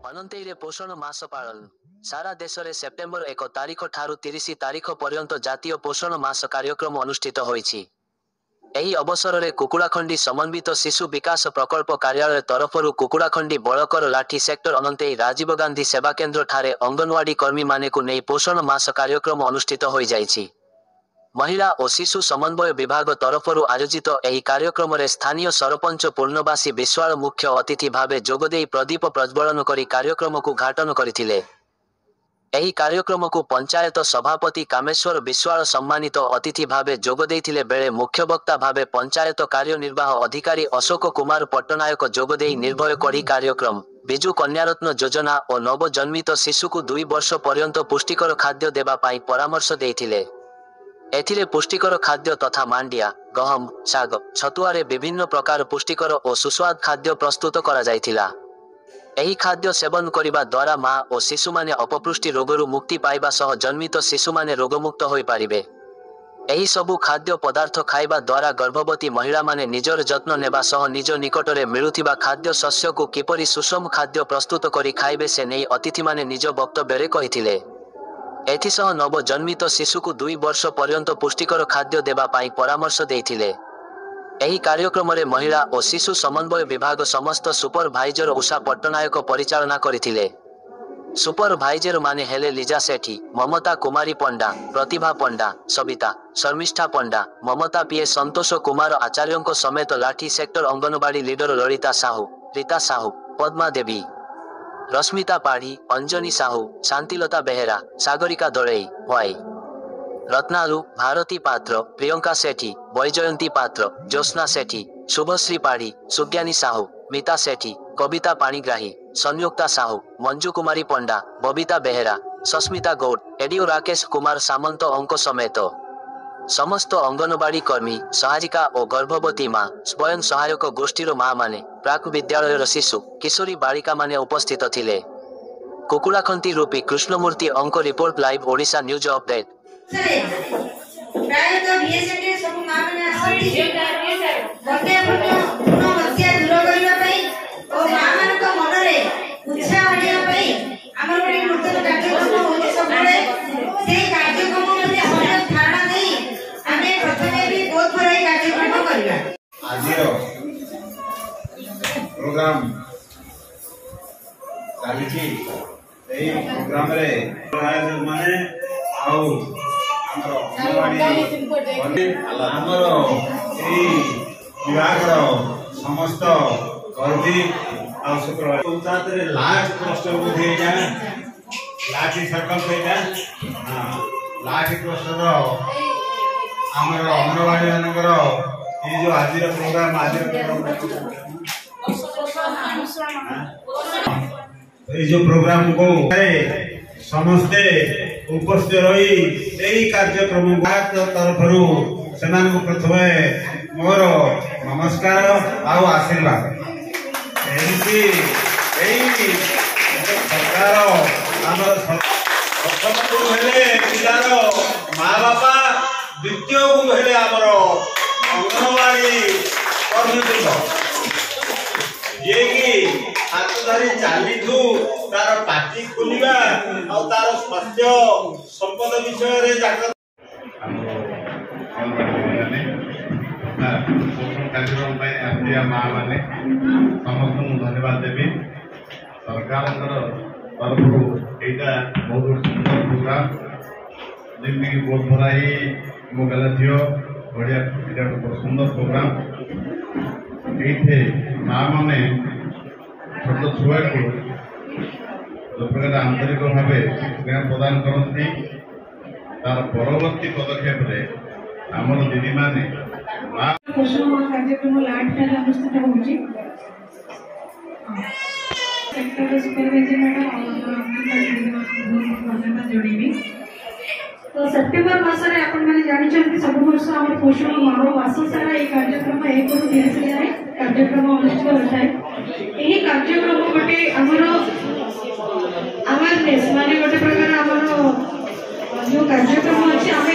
ଅନନ୍ତେଇରେ ପୋଷଣ ମାସ ପାଳନ। ସାରା ଦେଶରେ ସେପ୍ଟେମ୍ବର 1 ତାରିଖ ଠାରୁ 30 ତାରିଖ ପର୍ଯ୍ୟନ୍ତ ଜାତୀୟ ପୋଷଣ ମାସ କାର୍ଯ୍ୟକ୍ରମ ଅନୁଷ୍ଠିତ ହୋଇଛି। ଏହି ଅବସରରେ କୁକୁଡ଼ାଖଣ୍ଡି ସମନ୍ୱିତ ଶିଶୁ ବିକାଶ ପ୍ରକଳ୍ପ କାର୍ଯ୍ୟାଳୟ ତରଫରୁ କୁକୁଡ଼ାଖଣ୍ଡି ବଳକର ଲାଠି ସେକ୍ଟର ଅନନ୍ତେଇ ରାଜୀବ ଗାନ୍ଧୀ ସେବାକେନ୍ଦ୍ର ଠାରେ ଅଙ୍ଗନୱାଡି କର୍ମୀମାନଙ୍କୁ ନେଇ ପୋଷଣ ମାସ କାର୍ଯ୍ୟକ୍ରମ ଅନୁଷ୍ଠିତ ହୋଇଯାଇଛି। ମହିଳା ଓ ଶିଶୁ ସମନ୍ୱୟ ବିଭାଗ ତରଫରୁ ଆୟୋଜିତ ଏହି କାର୍ଯ୍ୟକ୍ରମରେ ସ୍ଥାନୀୟ ସରପଞ୍ଚ ପୂର୍ଣ୍ଣବାସୀ ବିଶ୍ୱାଳ ମୁଖ୍ୟ ଅତିଥି ଭାବେ ଯୋଗଦେଇ ପ୍ରଦୀପ ପ୍ରଜ୍ୱଳନ କରି କାର୍ଯ୍ୟକ୍ରମକୁ ଘାଟନ କରିଥିଲେ। ଏହି କାର୍ଯ୍ୟକ୍ରମକୁ ପଞ୍ଚାୟତ ସଭାପତି କାମେଶ୍ୱର ବିଶ୍ୱାଳ ସମ୍ମାନିତ ଅତିଥି ଭାବେ ଯୋଗଦେଇଥିଲେ ବେଳେ ମୁଖ୍ୟବକ୍ତା ଭାବେ ପଞ୍ଚାୟତ କାର୍ଯ୍ୟନିର୍ବାହ ଅଧିକାରୀ ଅଶୋକ କୁମାର ପଟ୍ଟନାୟକ ଯୋଗଦେଇ ନିର୍ଭୟ କଢ଼ି କାର୍ଯ୍ୟକ୍ରମ, ବିଜୁ କନ୍ୟାରତ୍ନ ଯୋଜନା ଓ ନବଜନ୍ମିତ ଶିଶୁକୁ 2 ବର୍ଷ ପର୍ଯ୍ୟନ୍ତ ପୁଷ୍ଟିକର ଖାଦ୍ୟ ଦେବା ପାଇଁ ପରାମର୍ଶ ଦେଇଥିଲେ। ଏଥିରେ ପୁଷ୍ଟିକର ଖାଦ୍ୟ ତଥା ମାଣ୍ଡିଆ, ଗହମ, ଶାଗ, ଛତୁଆରେ ବିଭିନ୍ନ ପ୍ରକାର ପୁଷ୍ଟିକର ଓ ସୁସ୍ୱାଦ ଖାଦ୍ୟ ପ୍ରସ୍ତୁତ କରାଯାଇଥିଲା। ଏହି ଖାଦ୍ୟ ସେବନ କରିବା ଦ୍ୱାରା ମା ଓ ଶିଶୁମାନେ ଅପପୁଷ୍ଟି ରୋଗରୁ ମୁକ୍ତି ପାଇବା ସହ ଜନ୍ମିତ ଶିଶୁମାନେ ରୋଗମୁକ୍ତ ହୋଇପାରିବେ। ଏହି ସବୁ ଖାଦ୍ୟ ପଦାର୍ଥ ଖାଇବା ଦ୍ୱାରା ଗର୍ଭବତୀ ମହିଳାମାନେ ନିଜର ଯତ୍ନ ନେବା ସହ ନିଜ ନିକଟରେ ମିଳୁଥିବା ଖାଦ୍ୟ ଶସ୍ୟକୁ କିପରି ସୁଷମ ଖାଦ୍ୟ ପ୍ରସ୍ତୁତ କରି ଖାଇବେ ସେ ନେଇ ଅତିଥିମାନେ ନିଜ ବକ୍ତବ୍ୟରେ କହିଥିଲେ। ଏଥିସହ ନବଜନ୍ମିତ ଶିଶୁକୁ 2 ବର୍ଷ ପର୍ଯ୍ୟନ୍ତ ପୁଷ୍ଟିକର ଖାଦ୍ୟ ଦେବା ପାଇଁ ପରାମର୍ଶ ଦେଇଥିଲେ। ଏହି କାର୍ଯ୍ୟକ୍ରମରେ ମହିଳା ଓ ଶିଶୁ ସମନ୍ୱୟ ବିଭାଗ ସମସ୍ତ ସୁପରଭାଇଜର ଉଷା ପଟ୍ଟନାୟକ ପରିଚାଳନା କରିଥିଲେ। ସୁପରଭାଇଜର ମାନେ ହେଲେ ଲିଜା ସେଠୀ, ମମତା କୁମାରୀ ପଣ୍ଡା, ପ୍ରତିଭା ପଣ୍ଡା, ସବିତା, ଶର୍ମିଷ୍ଠା ପଣ୍ଡା, ମମତା ପିଏ, ସନ୍ତୋଷ କୁମାର ଆଚାର୍ଯ୍ୟଙ୍କ ସମେତ ଲାଠି ସେକ୍ଟର ଅଙ୍ଗନୱାଡି ଲିଡର ଲଳିତା ସାହୁ, ରୀତା ସାହୁ, ପଦ୍ମା ଦେବୀ, ରଶ୍ମିତା ପାଢ଼ୀ, ଅଞ୍ଜନି ସାହୁ, ଶାନ୍ତିଲତା ବେହେରା, ସାଗରିକା ଦଳେଇ, ୱାଇ ରତ୍ନାଲୁ, ଭାରତୀ ପାତ୍ର, ପ୍ରିୟଙ୍କା ସେଠୀ, ବୈଜୟନ୍ତୀ ପାତ୍ର, ଜ୍ୟୋତ୍ସ୍ନା ସେଠୀ, ଶୁଭଶ୍ରୀ ପାଢ଼ୀ, ସୁଜ୍ଞାନୀ ସାହୁ, ମିତା ସେଠୀ, କବିତା ପାଣିଗ୍ରାହୀ, ସଂଯୁକ୍ତା ସାହୁ, ମଞ୍ଜୁ କୁମାରୀ ପଣ୍ଡା, ବବିତା ବେହେରା, ସସ୍ମିତା ଗୌଡ଼, ଏଡିଓ ରାକେଶ କୁମାର ସାମନ୍ତ ଅଙ୍କ ସମେତ ସମସ୍ତ ଅଙ୍ଗନୱାଡି କର୍ମୀ, ସହାୟିକା ଓ ଗର୍ଭବତୀ ମା, ସ୍ୱୟଂ ସହାୟକ ଗୋଷ୍ଠୀର ମା ମାନେ, ପ୍ରାକ୍ ବିଦ୍ୟାଳୟର ଶିଶୁ, କିଶୋରୀ ବାଳିକାମାନେ ଉପସ୍ଥିତ ଥିଲେ। କୁକୁଡ଼ାଖଣ୍ଡି ରୂପୀ କୃଷ୍ଣମୂର୍ତ୍ତି ଅଙ୍କ report live Odisha news update. Program चली प्रोग्राम रे माने विभाग समस्त कर्मी पंचायत लास्ट क्लस्टर बोधे लाठी सर्कल लाठी क्लस्टर आमर अंगनवाड़ी मानकर ये जो आज प्रोग्राम ये जो प्रोग्राम को समस्ते उपस्थित रही कार्यक्रम तरफ से प्रथम मोर नमस्कार आशीर्वाद। सरकार प्रथम गुरु हेले पिलार माँ बापा, द्वितीय गुरु हेले आमर अंगनवाड़ी कर्मचारी ये कि हाथ धरी चलू तार पार्टी खोलिबा और तार स्वास्थ्य संपद विषय रे जाकर कार्यक्रम माँ मैंने समस्त धन्यवाद देवी। सरकार तरफ यहाँ बहुत सुंदर प्रोग्राम जमी बहुत भरा ही मोगला झील बढ़िया बहुत सुंदर प्रोग्राम ये माँ मैंने छोट छुआ को जो प्रकार आंतरिक भाव स्नेह प्रदान करती तार परवर्ती पदक्षेप आमर दीदी माने पोषण कार्यक्रम लाट अनुष्ठित होगी सेक्टर सुपरवाइजर मैडम धन्यवाद जोड़ी। तो सेप्टेम्बर मासरे आपण माने जानिछन्ति सब वर्ष आम पोषण माह मास सारा ये कार्यक्रम 1 ରୁ 30 जाए कार्यक्रम अनुष्ठित होता है। यही कार्यक्रम गोटे आमर अवेयरनेस माने गोटे प्रकार आमर जो कार्यक्रम अच्छे आम ए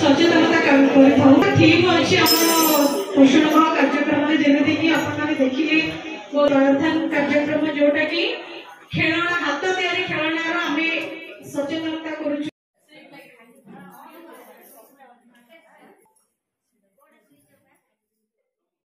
सचेतनता कर थीम अच्छे आम पोषण कार्यक्रम जमी कि आप देखिए वो कार्यक्रम जोटा कि ଖେଳଣା ହାତ ତିଆରି ଖେଳଣାର ଆମେ ସଚେତନତା